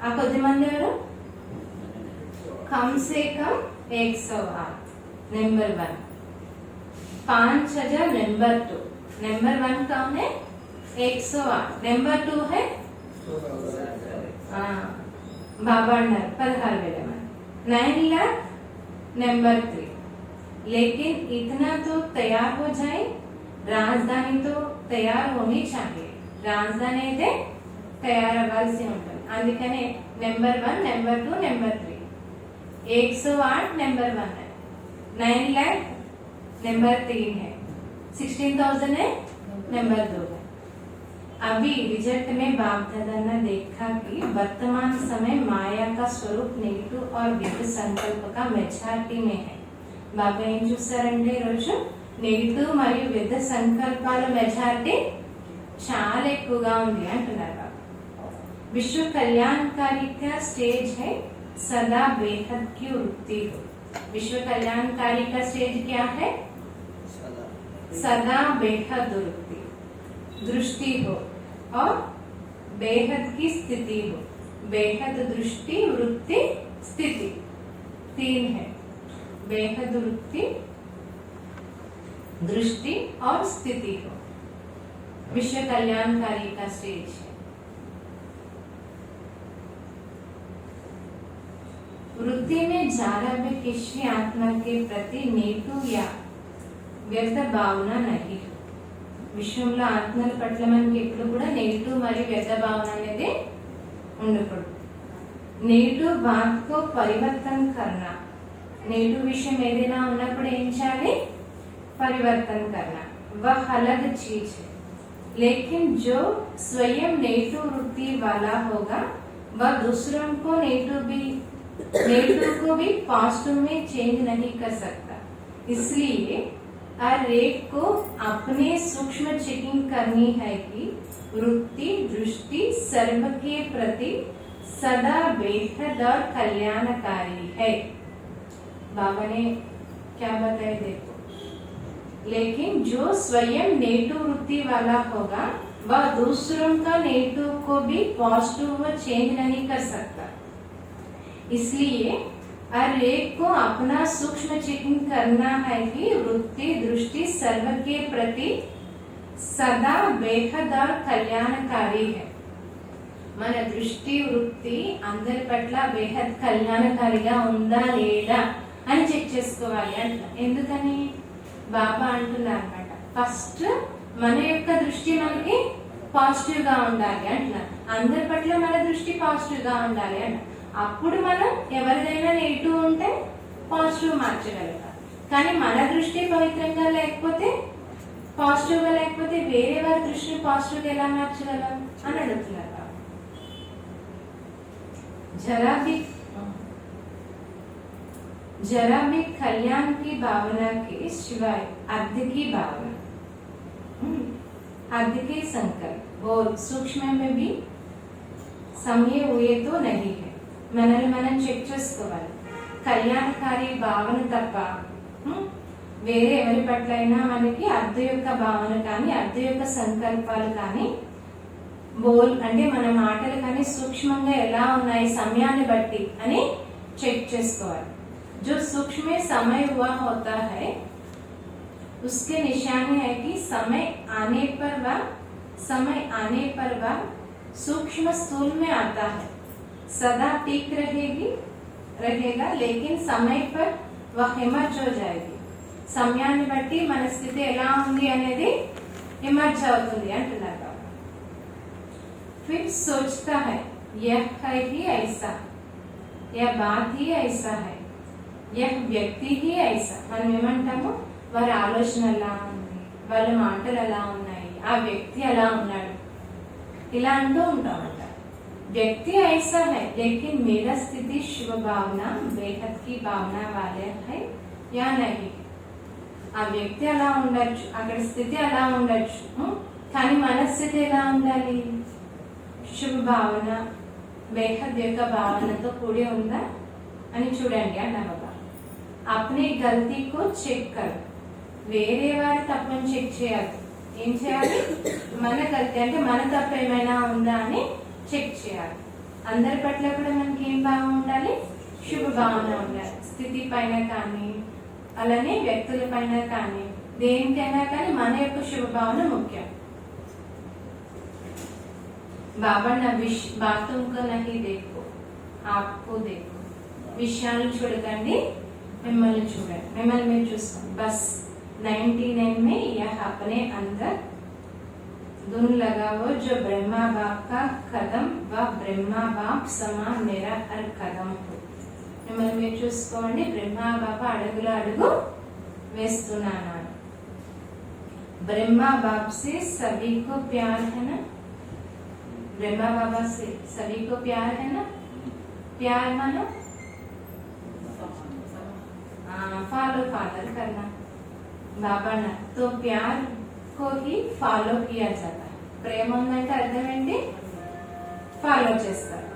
ఆ కొద్ది మంది ఎవరు? Come say come 108 number 1, 5000 number 2. Number 1 कौन है? 108. नंबर 2 है बाबा 16,000 में 9 लाख नंबर 3. लेकिन इतना तो तैयार हो जाए. राजधानी तो तैयार होनी चाहिए. राजधानी అయితే తయారవ్వాల్సి ఉంటుంది. అందుకనే నెంబర్ 1 నెంబర్ 2 నెంబర్ 3. 108 नंबर 1 है, 9 लाख नंबर 3 है, 16,000 है नंबर 2 है. अभी रिजल्ट में बाप दादा ने देखा कि वर्तमान समय माया का स्वरूप नेगेटिव और विद संकल्प का मेजॉरिटी में है. బాబా ఏం చూస్తారంటే ఈరోజు నెగిటివ్ మరియు విద సంకల్పాల మెజారిటీ చాలా ఎక్కువగా ఉంది అంటున్నారు బాబా. విశ్వ కళ్యాణకారి का स्टेज है सदा बेहद की वृत्ति हो. विश्व कल्याणकारी का स्टेज क्या है? सदा बेहद वृत्ति दृष्टि हो और बेहद की स्थिति हो. बेहद दृष्टि वृत्ति स्थिति 3 है. बेहद वृत्ति दृष्टि और स्थिति हो विश्व कल्याणकारी का स्टेज है. वृत्ति में जारा भी किसी आत्मा के प्रति नेगेटिव या వ్యర్థ భావన नहीं. విశ్వంలో ఆత్మల పట్ల మనకి ఎప్పుడు కూడా నెగిటివ్ మరియు వ్యర్థ భావన అనేది ఉండకూడదు. నెగిటివ్ బాత్ को परिवर्तन करना. नेगेटिव विषय ఏదైనా ఉన్నప్పుడు ఏం చేయాలి? परिवर्तन करना. वह अलग चीज है. लेकिन जो स्वयं नेगेटिव वृत्ति वाला होगा वह दूसरों को नेगेटिव को भी पॉजिटिव में चेंज नहीं कर सकता. इसलिए हर एक को अपने सूक्ष्म चेकिंग करनी है कि वृत्ति दृष्टि सर्व के प्रति सदा बेहद और कल्याणकारी है. बाबा ने क्या बताया देखो. लेकिन जो स्वयं नेगेटिव वृत्ति वाला होगा वह दूसरों का नेगेटिव को भी पॉजिटिव में चेंज नहीं कर सकता. इसलिए हर एक को अपना सूक्ष्म चेकिंग करना है कि वृत्ति दृष्टि सर्व के प्रति सदा बेहद और कल्याणकारी है. మన దృష్టి వృత్తి అందరి పట్ల బేహద్ కళ్యాణకారిగా ఉందా లేదా అని చెక్ చేసుకోవాలి అంట. ఎందుకని బాబా అంటున్నారు అన్నమాట. ఫస్ట్ మన యొక్క దృష్టి మనకి పాజిటివ్ గా ఉండాలి అంటున్నారు. అందరి పట్ల మన దృష్టి పాజిటివ్ గా ఉండాలి అంట. అప్పుడు మనం ఎవరిదైనా నెగిటివ్ ఉంటే పాజిటివ్ మార్చగలుగుతాం. కానీ మన దృష్టి పవిత్రంగా లేకపోతే పాజిటివ్ గా లేకపోతే వేరే వారి దృష్టిని పాజిటివ్ గా ఎలా మార్చగలం అని అడుగుతున్నారు. जरा भी कल्याण की भावना के सिवाय अर्ध की भावना अर्ध के संकल्प और सूक्ष्म में भी समय हुए तो नहीं है. మనల్ని మనం చెక్ చేసుకోవాలి. కళ్యాణకారి భావన తప్ప వేరే ఎవరి పట్ల అయినా మనకి అర్ధ యొక్క భావన కానీ అర్ధ యొక్క సంకల్పాలు కానీ బోల్ అంటే మన మాటలు కానీ సూక్ష్మంగా ఎలా ఉన్నాయి సమయాన్ని బట్టి అని చెక్ చేసుకోవాలి. जो सूक्ष्म समय हुआ होता है उसके निशानी है कि समय आने पर वह सूक्ष्म स्थूल में आता है. सदा टिक रहेगा लेकिन समय पर वह हिमर्ज हो जाएगी. సమయాన్ని బట్టి మన స్థితి ఎలా ఉంది అనేది ఇమర్జ్ అవుతుంది అంటున్నారు. फिर सोचता है यह है ही ऐसा, यह बात ही ऐसा है, यह వ్యక్తి ही ऐसा. మనం ఏమంటాము, వారి ఆలోచన ఎలా ఉంది, వాళ్ళ మాటలు ఎలా ఉన్నాయి, ఆ వ్యక్తి ఎలా ఉన్నాడు, ఇలా అంటూ ఉంటామంట. వ్యక్తి ऐसा है लेकिन मेरा स्थिति शुभ भावना बेहद की भावना वाले है या नहीं. ఆ వ్యక్తి అలా ఉండొచ్చు, అక్కడ స్థితి అలా ఉండొచ్చు, కానీ మనస్థితి ఎలా ఉండాలి, శుభ భావన బేహద్ యొక్క భావనతో కూడి ఉందా అని చూడండి అన్నారు. అప్నే గల్తీకో చెక్ కరు, వేరే వారి తప్పని చెక్ చేయాలి. ఏం చేయాలి, మన గల్తీ అంటే మన తప్పు ఏమైనా ఉందా అని చెక్ చేయాలి. అందరి పట్ల కూడా మనకి ఏం భావం ఉండాలి, శుభ భావన ఉండాలి. స్థితి పైన కానీ అలానే వ్యక్తుల పైన కానీ దేనికైనా కానీ మన యొక్క శుభ భావన ముఖ్యం. బాబా నా బాతుం కో నహీ దేఖో ఆప్కో దేఖో. విషయాలను చూడకండి, మిమ్మల్ని చూడండి, మిమ్మల్ని మీరు చూసుకోండి. బస్ 99 में यह अपने अंदर धुन लगाओ जो ब्रह्मा बाप का कदम व ब्रह्मा बाप समान मेरा हर कदम हो. మిమ్మల్ని మీరు చూసుకోండి, బ్రహ్మా బాబా అడుగులో అడుగు వేస్తున్నాను. ब्रह्मा बाप से सभी को प्यार है ना, ब्रह्मा बाबा से सभी को प्यार है ना. प्यार मानो फॉलो फादर करना बाबा ना, तो प्यार को ही फॉलो किया जाता है. ప్రేమ ఉందంటే అర్థం ఏంటి, ఫాలో చేస్తారు.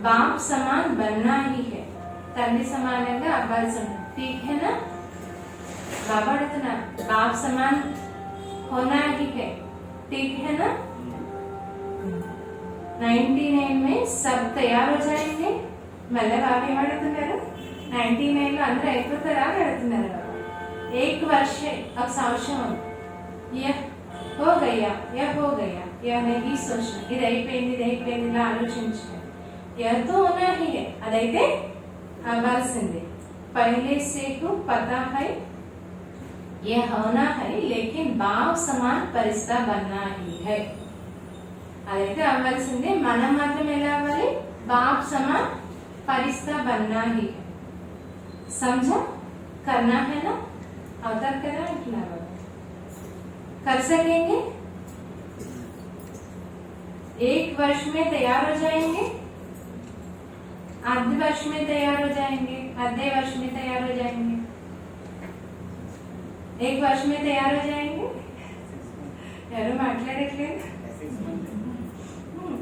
బాప్ సమాన్ బన్నా హీ హై, తండ్రి సమానంగా అవ్వాల్సి ఉంటుంది. ఠీక్ హై నా, బాబా అడుగుతున్నా బాప్ సమాన్ హోనా హీ హై, ఠీక్ హై నా. 99 में सब तैयार हो जाएंगे. మళ్ళీ బాబా ఏమడుగుతున్నారు, 99 లో అందరూ అయిపోతారా అని అడుగుతున్నారు. एक वर्ष ఒక సంవత్సరం యహ్ హో గయా, యహ్ హో గయా, యహ్ नहीं सोचना, ఇది అయిపోయింది ఇలా ఆలోచించండి. యహ్ తో హోనా హీ హై, అదైతే అవ్వాల్సిందే. पहले से को पता है यह होना है लेकिन भाव समान परिस्था बनना ही है. అదైతే అవ్వాల్సిందే, మనం మాత్రం ఎలా అవ్వాలి, బాప్ సమాన్ పరిస్థా బన్నా హీ హై. समझा, करना है ना, अवतार करा अंటున్నారు. कर सकेंगे, 1 वर्ष में तैयार हो जाएंगे, आधे वर्ष में तैयार हो जाएंगे, आधे वर्ष में तैयार हो जाएंगे, 1 वर्ष में तैयार हो जाएंगे. ఎవరు మాట్లాడట్లేదు,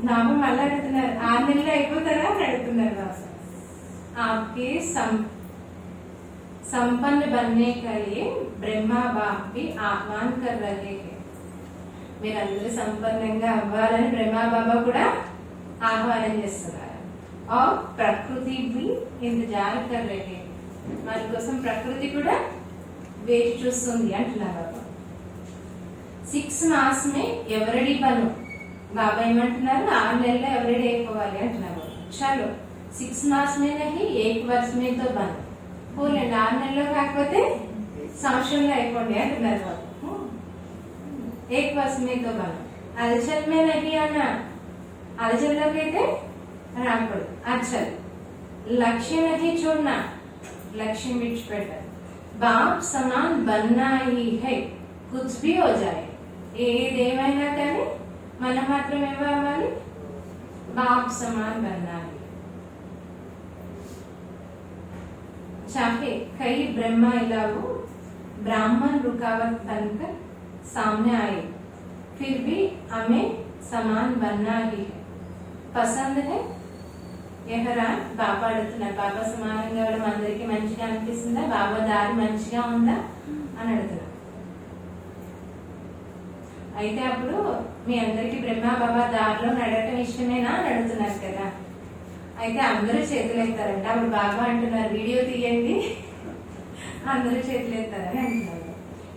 నాకు మళ్ళీ అడుగుతున్నారు 6 నెలలు అయిపోతారా అని అడుగుతున్నారు. आपके संपन्न बनने के लिए ब्रह्मा बाप भी आह्वान कर रहे हैं. మీరందరూ సంపన్నంగా అవ్వాలని బ్రహ్మా బాబా కూడా ఆహ్వానం చేస్తున్నారు. और प्रकृति भी इंतजार कर रहे हैं, మన కోసం ప్రకృతి కూడా వేచి చూస్తుంది అంటున్నారు బాబా. 6 मास में ఎవరడి బను, బాబా ఏమంటున్నారు 6 నెలల్లో ఎవరడి అయిపోవాలి అంటున్నారు. చలో 6 मास में नहीं 1 वर्ष में तो बनो. పూర్ణ 4 నెలల్లో కాకపోతే సంవత్సరంలో అయిపోండి అంటున్నారు బాబు. 1 वर्ष में तो बनो. అలచల్ మే నహీ ఆనా, అలచల్లోకి అయితే రాకూడదు. అచ్చల్ లక్ష్యం నహీ చూడనా, లక్ష్యం విడిచిపెట్టాలి. బాప్ సమాన్ బన్నా హీ హై, కుచ్ భీ హో జాయే, ఏదేమైనా కానీ మనం మాత్రం ఏమవ్వాలి, బాప్ సమాన్ బన్నా. चाहे कई ब्रह्मा इलावो ब्राह्मण रुकावट बनकर सामने आए, फिर भी हमें समान बनना ही है. पसंद है ఎహరా బాబా అడుగుతున్నారు. బాబా సమానంగా అవడం అందరికి మంచిగా అనిపిస్తుందా, బాబా దారి మంచిగా ఉందా అని అడుగుతున్నారు. అయితే అప్పుడు మీ అందరికి బ్రహ్మ బాబా దారిలో నడవటం ఇష్టమేనా అని అడుగుతున్నారు కదా. అయితే అందరూ చేతులు ఎత్తారంట. అప్పుడు బాబా అంటున్నారు వీడియో తీయండి, అందరూ చేతులు ఎత్తారని అంటున్నారు.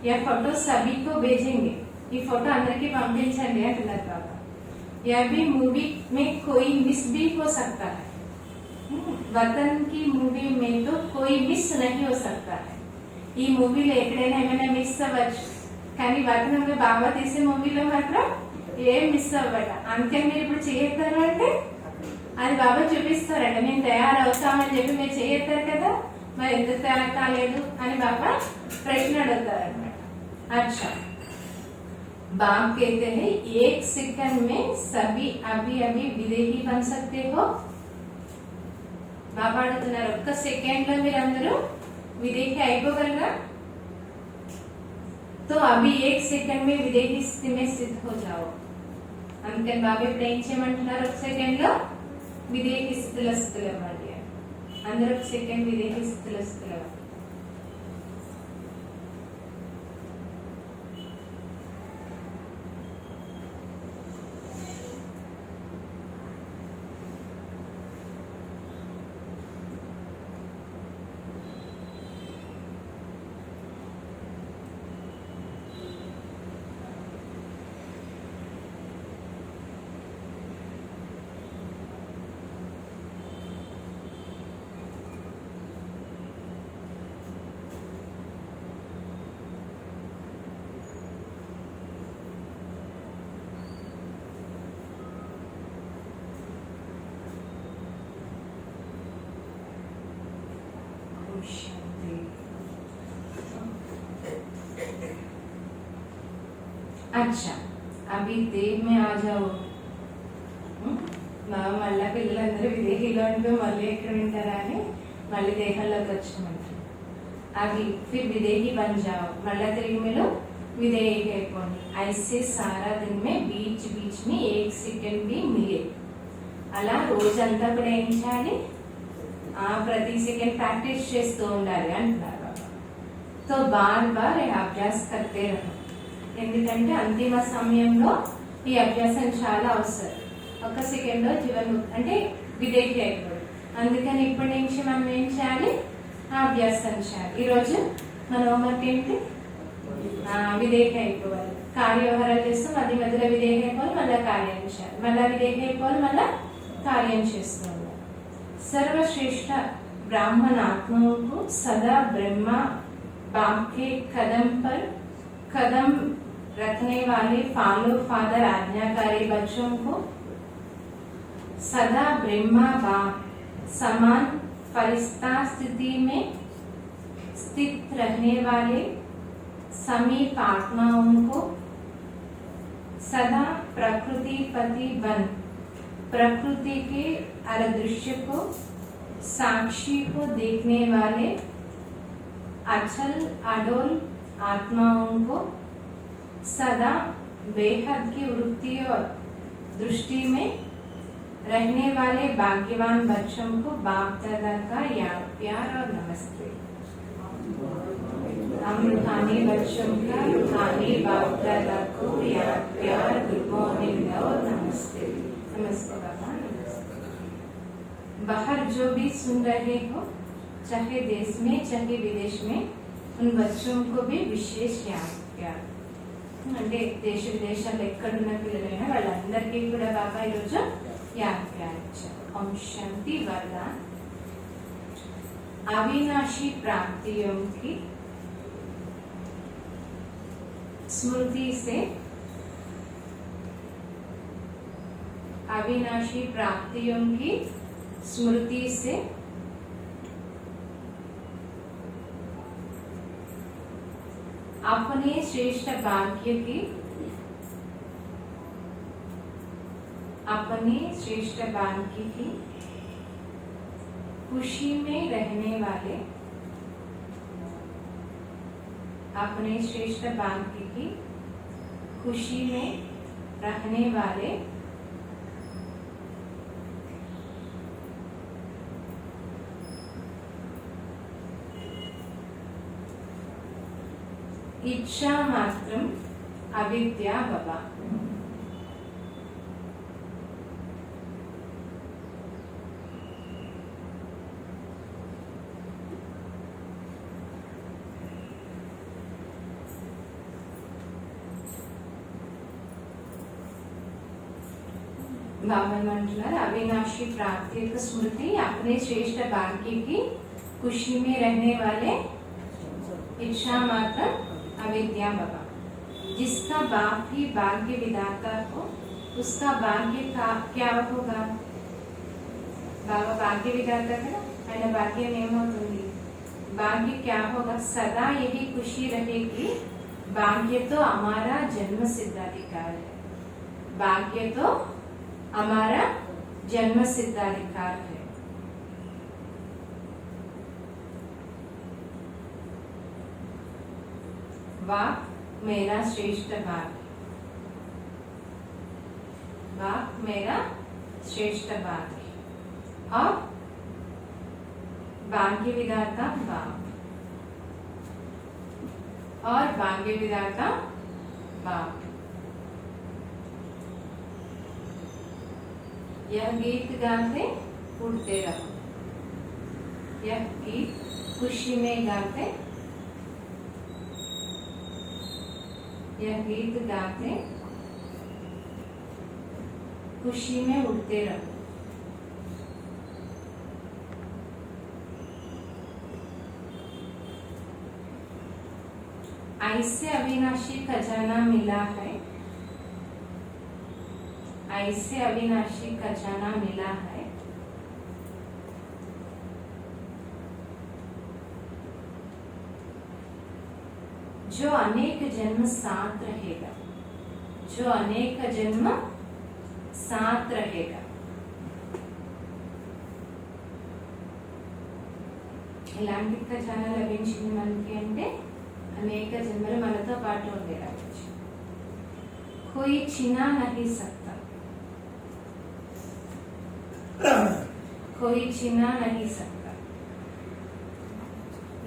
యా ఫోటో సభీకో भेजेंगे, ఈ ఫోటో అందరికి పంపించండి అంటున్నారు బాబా. యా भी मूवी में कोई मिस भी हो सकता है, वतन की मूवी में तो कोई मिस नहीं हो सकता है. ఈ మూవీలో ఎక్కడైనా ఏమైనా మిస్ అవ్వచ్చు, కానీ వతనంలో బాబా తీసే మూవీలో మాత్రం ఏం మిస్ అవ్వట. అందుకని మీరు ఇప్పుడు చేయొద్దారు అంటే అది బాబా చూపిస్తారంట. మేము తయారవుతామని చెప్పి మీరు చేయొద్దారు కదా, మరి ఎందుకు తయారు కాలేదు అని బాబా ప్రశ్న అడుగుతారు అనమాట. अच्छा, बाप कहते हैं एक सेकंड में सभी अभी अभी विदेही बन सकते हो. బాబా అడుగుతున్నారు ఒక్క సెకండ్ లో మీరు అందరూ విదేహి అయిపోగలరా? तो अभी एक सेकंड में विदेही स्थिति में स्थित हो जाओ. అందుకని బాబా ఇప్పుడు ఏం చేయమంటున్నారు? ఒక సెకండ్ లో విదేహి స్థితిలో అవ్వాలి. అందరూ ఒక సెకండ్ విదేహి స్థితిలో అవ్వాలి. अच्छा, अभी देह में आ जाओ. మళ్ళా పిల్లలందరూ విదేహీలో ఉంటూ మళ్ళీ ఎక్కడ వింటారా అని మళ్ళీ దేహంలోకి వచ్చామంటారు. అవి फिर विदेही बन जाओ, మళ్ళా తిరిగి మీరు విదేహి అయిపోండి. ऐसे सारा दिन में बीच बीच में एक सेकंड भी मिले. అలా రోజంతా కూడా ఏం చేయాలి? ప్రతి సెకండ్ ప్రాక్టీస్ చేస్తూ ఉండాలి అంటున్నారు బాబా. తో బార్ బార్ అభ్యాస్ కర్తే రహో. ఎందుకంటే అంతిమ సమయంలో ఈ అభ్యాసం చాలా అవసరం. ఒక సెకండ్ లో జీవన్ అంటే విదేహి అయిపోయి. అందుకని ఇప్పటి నుంచి మనం ఏం చేయాలి? అభ్యాసం చేయాలి. ఈ రోజు మన హోంవర్క్ ఏంటి? విదేహి అయిపోవాలి. కార్యవ్యవహారాలు చేస్తూ మధ్య మధ్యలో విదేహి అయిపోవాలి, మళ్ళీ కార్యం చేయాలి, మళ్ళీ విదేహి అయిపోవాలి, మళ్ళీ కార్యం చేస్తూ ఉండాలి. सर्वश्रेष्ठ ब्राह्मण आत्माओं को सदा ब्रह्मा बाप के कदम पर कदम रखने वाले फॉलो फादर आज्ञाकारी बच्चों को सदा ब्रह्मा बाप समान फरिश्ता स्थिति में स्थित रहने वाले समीप आत्माओं को सदा प्रकृति पति बन प्रकृति के अदृश्य को साक्षी को देखने वाले अचल अडोल आत्माओं को सदा बेहद की वृत्ति और दृष्टि में रहने वाले भाग्यवान बच्चों को बाप दादा का याद प्यार और नमस्ते. हम रूहानी बच्चों का रूहानी बाप दादा को याद प्यार, गुड मॉर्निंग और नमस्ते. नमस्ते बाबा, नमस्ते. बाहर जो भी सुन रहे हो, चाहे देश में चाहे विदेश में, उन बच्चों को भी विशेष याद प्यार. అంటే దేశ విదేశాల్లో ఎక్కడున్న పిల్లలైనా వాళ్ళందరికీ కూడా బాబా ఈరోజు యాద్ ప్యార్ ఇచ్చారు. ఓం శాంతి వరదాన్. అవినాశి ప్రాప్తిयों की स्मृति से अविनाशी प्राप्तियों की स्मृति से अपने श्रेष्ठ भाग्य की खुशी में रहने वाले अपने श्रेष्ठ भाग्य की खुशी में रहने वाले इच्छा मात्रम అవిద్యా భవ. बाबा मंटलर अविनाशी प्राप्ति की स्मृति अपने श्रेष्ठ भाग्य की खुशी में रहने वाले इच्छा मात्र अविद्या बाबा. जिसका बाप ही भाग्य विधाता हो उसका भाग्य का क्या होगा? बाबा भाग्य विधाता కదా, ఆయన భాగ్యం ఏమవుతుంది? भाग्य क्या होगा? सदा यही खुशी रहेगी. भाग्य तो हमारा जन्म सिद्धाधिकार है. भाग्य तो हमारा जन्म सिद्धाधिकार है. बाप मेरा श्रेष्ठ भाग्य. बाप मेरा श्रेष्ठ भाग्य और भाग्य विधाता बाप और भाग्य विधाता बाप. यह गीत गाते उड़ते रहो. यह गीत खुशी में गाते, यह गीत गाते खुशी में उड़ते रहो. ऐसे अविनाशी खजाना मिला है. ऐसे अविनाशी खजाना मिला है जो अनेक जन्म साथ रहेगा. जो अनेक जन्म साथ रहेगा. ఎలాంటి ఖజానా లభించింది మనకి అంటే అనేక జన్మలు మనతో పాటు ఉండేలా. कोई छीना नहीं सकता. कोई छीना नहीं सकता.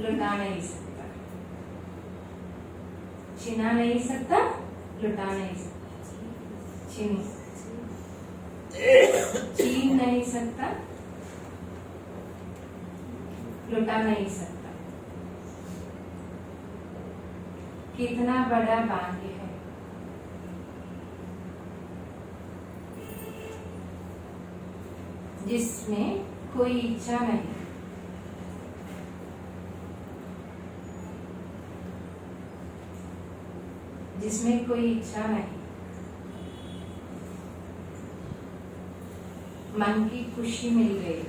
लुटा नहीं सकता. छीना नहीं सकता, लुटा नहीं सकता. छीन नहीं सकता, लुटा नहीं सकता. कितना बड़ा भाग्य है. जिसमें कोई इच्छा नहीं. जिसमें कोई इच्छा नहीं. मन की खुशी मिल गई.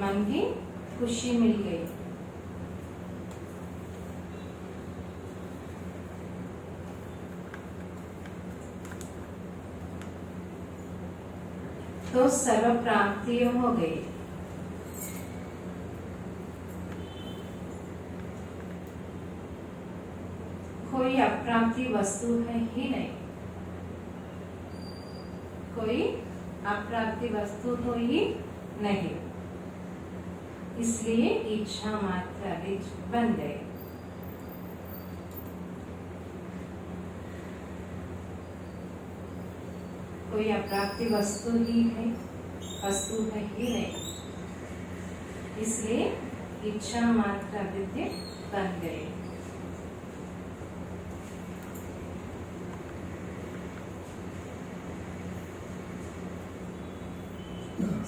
मन की खुशी मिल गई. तो सर्व प्राप्तियों हो गई. कोई अप्राप्ति वस्तु है ही नहीं. कोई अप्राप्ति वस्तु तो ही नहीं. इसलिए इच्छा मात्र अविज बन गए. कोई अप्राप्ति वस्तु ही है, वस्तु है ही नहीं. इसलिए इच्छा मात्र अविद्य बन गए.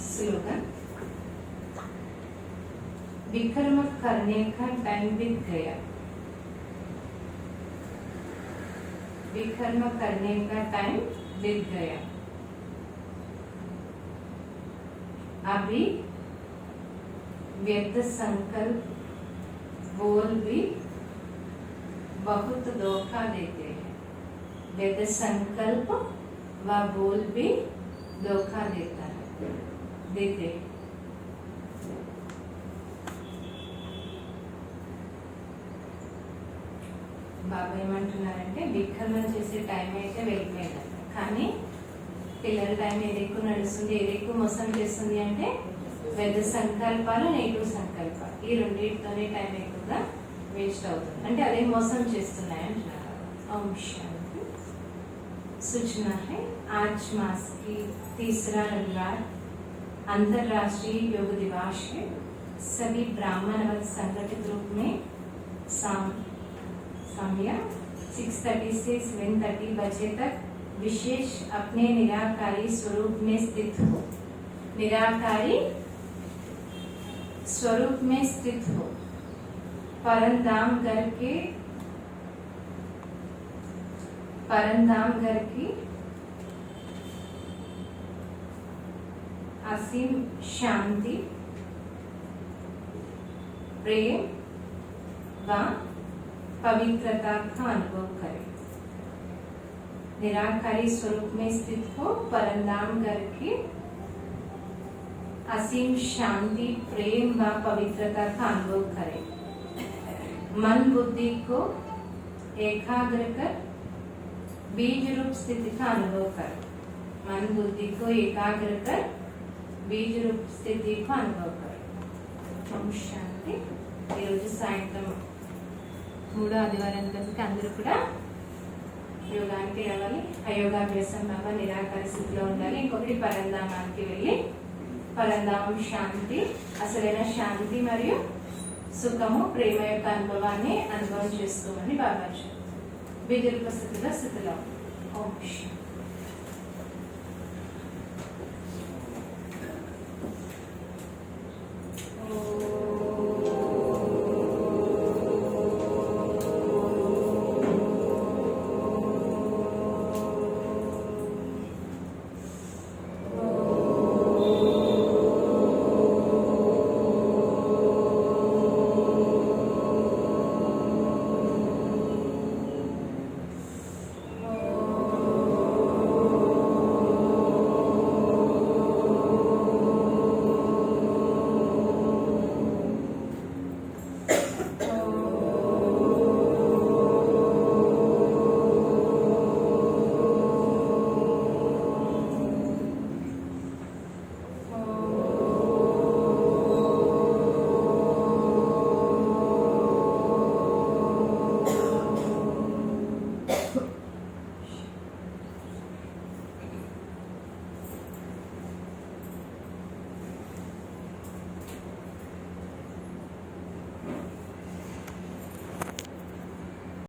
स्लोगन. विकर्म करने का टाइम बीत गया. विकर्म करने का टाइम बीत गया. अभी व्यर्थ संकल्प बोल भी बहुत धोखा देते हैं. व्यर्थ संकल्प व बोल भी धोखा देता है, देते हैं. బాబా ఏమంటున్నారంటే వికర్మం చేసే టైం అయితే వెళ్ళిపోయిందంట. కానీ పిల్లల టైం ఏది ఎక్కువ నడుస్తుంది, ఏది ఎక్కువ మోసం చేస్తుంది అంటే పెద్ద సంకల్పాలు, నెగిటివ్ సంకల్పాలు. ఈ రెండింటితోనే టైం ఎక్కువగా వేస్ట్ అవుతుంది. అంటే అదే మోసం చేస్తున్నాయి అంటున్నారు. ओम शांति। सूचना है, आज मास की तीसरा रविवार अंतर्राष्ट्रीय योग दिवस है। सभी ब्राह्मण व संगठित रूप में समय 6:30 से 7:30 बजे तक विशेष अपने निराकारी स्वरूप में स्थित हो। निराकारी स्वरूप में स्थित हो। परंधाम घर की असीम शांति, प्रेम व पवित्रता का अनुभव करें। निराकारी स्वरूप में स्थित हो, परंधाम घर की असीम शांति, प्रेम व पवित्रता का अनुभव करें। मन बुद्धि को एकाग्र कर बीज रूप स्थिति का अनुभव कर। मन बुद्धि को एकाग्र कर बीज रूप स्थिति का अनुभव कर। ओम शांति। ఈ రోజు సాయంత్రం 3వ ఆదివారం కనుక అందరూ కూడా యోగానికి రావాలి. అయోగాభ్యాసం బాబా నిరాకార స్థితిలో ఉండాలి. ఇంకొకటి పరంధామానికి వెళ్ళి పరంధామం శాంతి, అసలైన శాంతి మరియు సుఖము, ప్రేమ యొక్క అనుభవాన్ని అనుభవం చేసుకోమని బాబా బీజరూప స్థితిలో ఓం శాంతి.